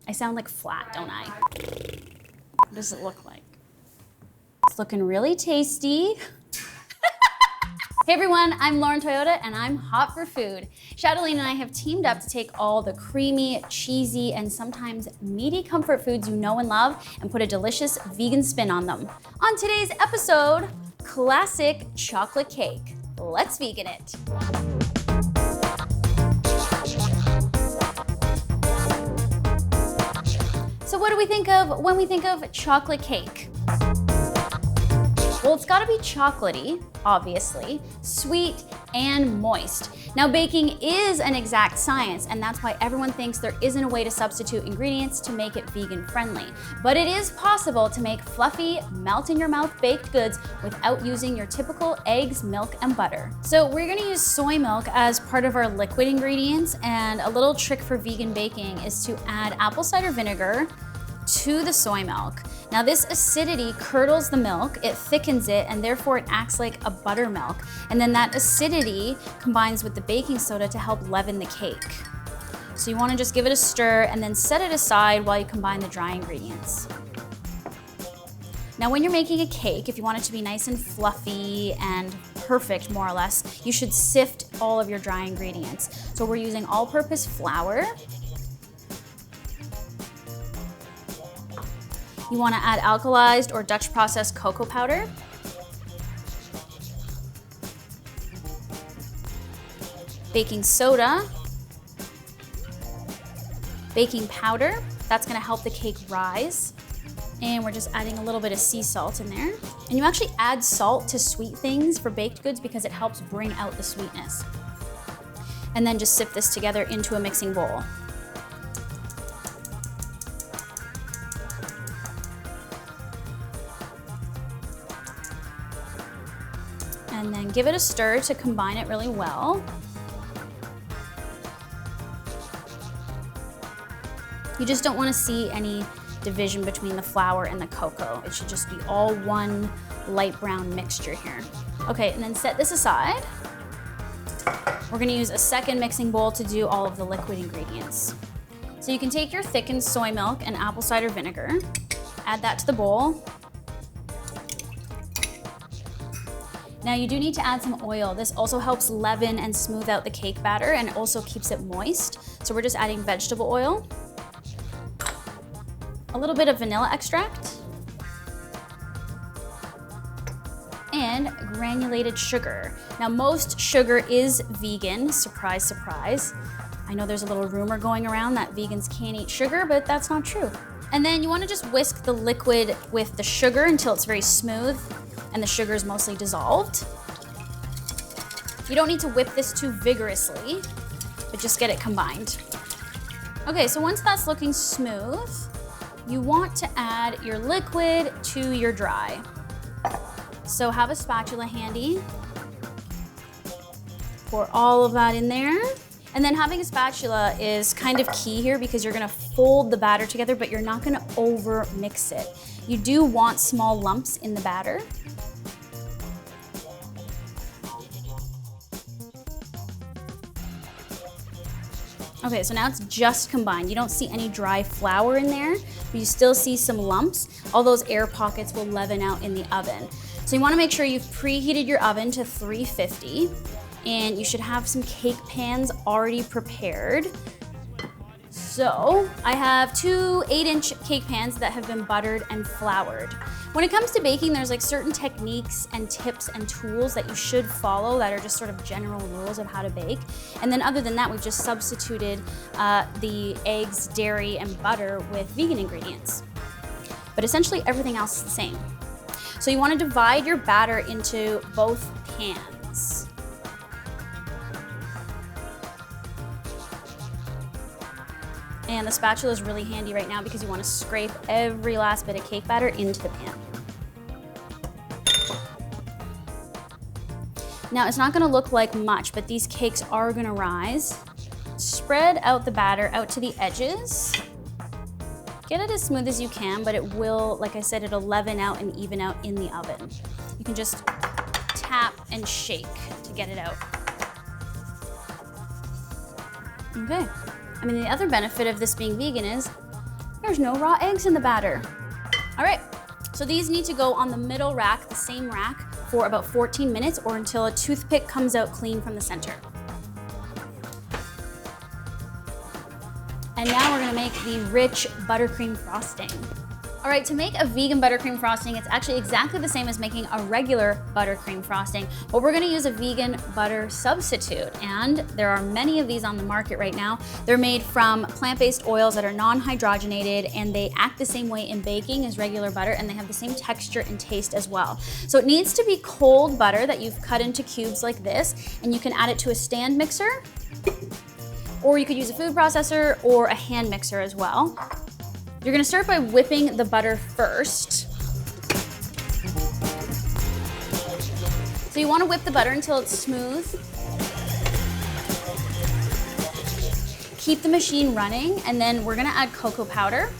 I sound like flat, don't I? What does it look like? It's looking really tasty. Hey everyone, I'm Lauren Toyota and I'm hot for food. Chatelaine and I have teamed up to take all the creamy, cheesy, and sometimes meaty comfort foods you know and love and put a delicious vegan spin on them. On today's episode, classic chocolate cake. Let's vegan it. So what do we think of when we think of chocolate cake? Well, it's gotta be chocolatey, obviously, sweet and moist. Now, baking is an exact science, and that's why everyone thinks there isn't a way to substitute ingredients to make it vegan friendly. But it is possible to make fluffy, melt-in-your-mouth baked goods without using your typical eggs, milk, and butter. So we're gonna use soy milk as part of our liquid ingredients, and a little trick for vegan baking is to add apple cider vinegar to the soy milk. Now this acidity curdles the milk, it thickens it, and therefore it acts like a buttermilk. And then that acidity combines with the baking soda to help leaven the cake. So you wanna just give it a stir and then set it aside while you combine the dry ingredients. Now when you're making a cake, if you want it to be nice and fluffy and perfect, more or less, you should sift all of your dry ingredients. So we're using all-purpose flour. You want to add alkalized or Dutch processed cocoa powder. Baking soda. Baking powder. That's going to help the cake rise. And we're just adding a little bit of sea salt in there. And you actually add salt to sweet things for baked goods because it helps bring out the sweetness. And then just sift this together into a mixing bowl. And then give it a stir to combine it really well. You just don't want to see any division between the flour and the cocoa. It should just be all one light brown mixture here. Okay, and then set this aside. We're going to use a second mixing bowl to do all of the liquid ingredients. So you can take your thickened soy milk and apple cider vinegar, add that to the bowl. Now you do need to add some oil. This also helps leaven and smooth out the cake batter and also keeps it moist. So we're just adding vegetable oil, a little bit of vanilla extract, and granulated sugar. Now most sugar is vegan, surprise, surprise. I know there's a little rumor going around that vegans can't eat sugar, but that's not true. And then you wanna just whisk the liquid with the sugar until it's very smooth and the sugar is mostly dissolved. You don't need to whip this too vigorously, but just get it combined. Okay, so once that's looking smooth, you want to add your liquid to your dry. So have a spatula handy. Pour all of that in there. And then having a spatula is kind of key here because you're gonna fold the batter together, but you're not gonna over mix it. You do want small lumps in the batter. Okay, so now it's just combined. You don't see any dry flour in there, but you still see some lumps. All those air pockets will leaven out in the oven. So you wanna make sure you've preheated your oven to 350, and you should have some cake pans already prepared. So I have two 8-inch cake pans that have been buttered and floured. When it comes to baking, there's like certain techniques and tips and tools that you should follow that are just sort of general rules of how to bake. And then other than that, we've just substituted the eggs, dairy, and butter with vegan ingredients. But essentially everything else is the same. So you want to divide your batter into both pans. And the spatula is really handy right now because you want to scrape every last bit of cake batter into the pan. Now it's not going to look like much, but these cakes are going to rise. Spread out the batter out to the edges. Get it as smooth as you can, but it will, like I said, it'll leaven out and even out in the oven. You can just tap and shake to get it out. Okay. I mean, the other benefit of this being vegan is There's no raw eggs in the batter. All right, so these need to go on the middle rack, the same rack, for about 14 minutes or until a toothpick comes out clean from the center. And now we're gonna make the rich buttercream frosting. All right, to make a vegan buttercream frosting, it's actually exactly the same as making a regular buttercream frosting, but we're gonna use a vegan butter substitute. And there are many of these on the market right now. They're made from plant-based oils that are non-hydrogenated, and they act the same way in baking as regular butter, and they have the same texture and taste as well. So it needs to be cold butter that you've cut into cubes like this, and you can add it to a stand mixer, or you could use a food processor or a hand mixer as well. You're gonna start by whipping the butter first. So you wanna whip the butter until it's smooth. Keep the machine running, and then we're gonna add cocoa powder.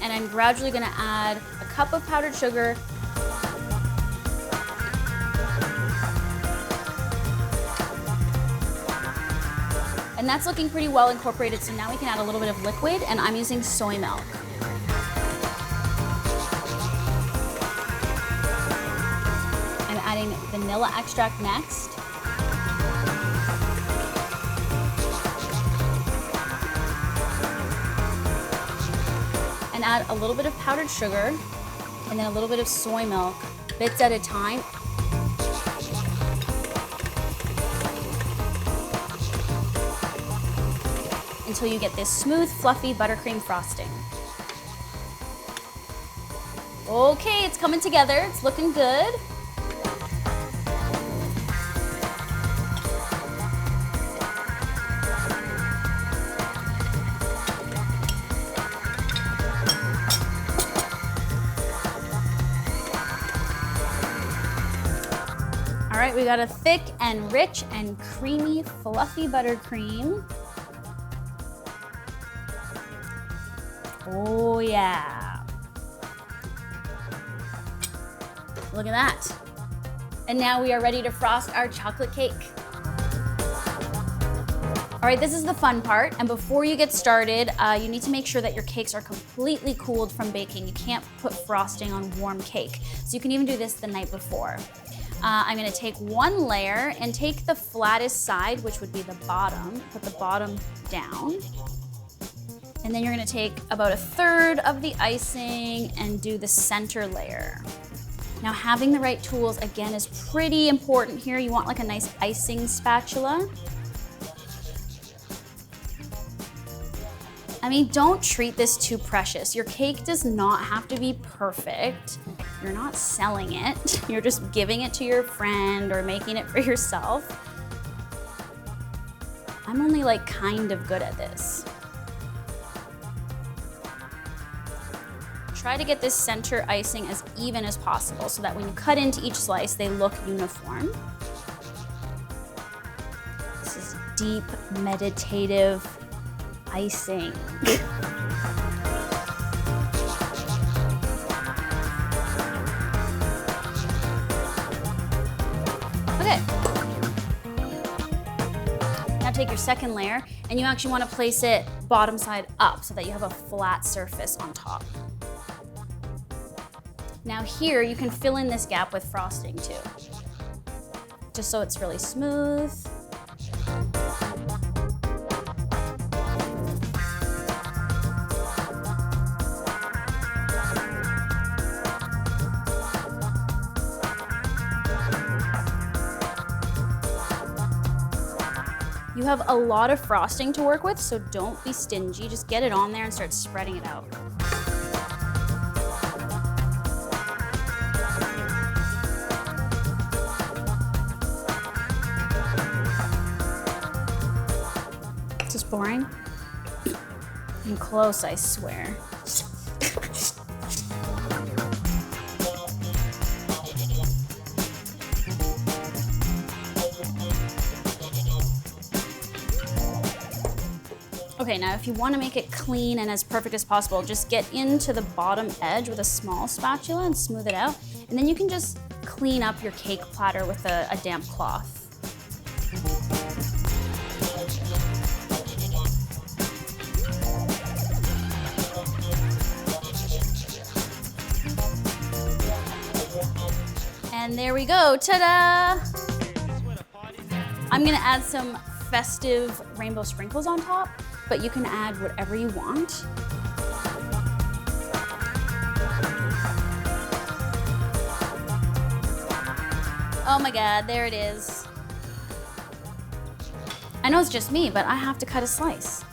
And I'm gradually gonna add a cup of powdered sugar, and that's looking pretty well incorporated, so now we can add a little bit of liquid, and I'm using soy milk. I'm adding vanilla extract next. And add a little bit of powdered sugar, and then a little bit of soy milk, bits at a time. Until you get this smooth, fluffy buttercream frosting. Okay, it's coming together. It's looking good. All right, we got a thick and rich and creamy, fluffy buttercream. Oh yeah. Look at that. And now we are ready to frost our chocolate cake. All right, this is the fun part. And before you get started, you need to make sure that your cakes are completely cooled from baking. You can't put frosting on warm cake. So you can even do this the night before. I'm gonna take one layer and take the flattest side, which would be the bottom, put the bottom down. And then you're gonna take about 1/3 of the icing and do the center layer. Now, having the right tools, again, is pretty important here. You want like a nice icing spatula. I mean, don't treat this too precious. Your cake does not have to be perfect. You're not selling it. You're just giving it to your friend or making it for yourself. I'm only like kind of good at this. Try to get this center icing as even as possible so that when you cut into each slice, they look uniform. This is deep, meditative icing. Okay. Now take your second layer, and you actually want to place it bottom side up so that you have a flat surface on top. Now here, you can fill in this gap with frosting too, just so it's really smooth. You have a lot of frosting to work with, so don't be stingy. Just get it on there and start spreading it out. Is this boring? I'm close, I swear. Okay, now if you want to make it clean and as perfect as possible, just get into the bottom edge with a small spatula and smooth it out. And then you can just clean up your cake platter with a damp cloth. there we go, ta-da! I'm gonna add some festive rainbow sprinkles on top, but you can add whatever you want. Oh my God, there it is. I know it's just me, but I have to cut a slice.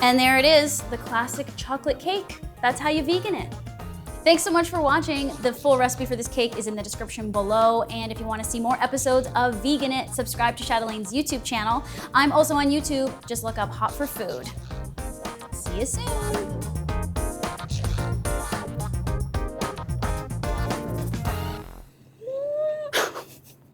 And there it is, the classic chocolate cake. That's how you vegan it. Thanks so much for watching. The full recipe for this cake is in the description below. And if you want to see more episodes of Vegan It, subscribe to Chatelaine's YouTube channel. I'm also on YouTube. Just look up Hot for Food. See you soon.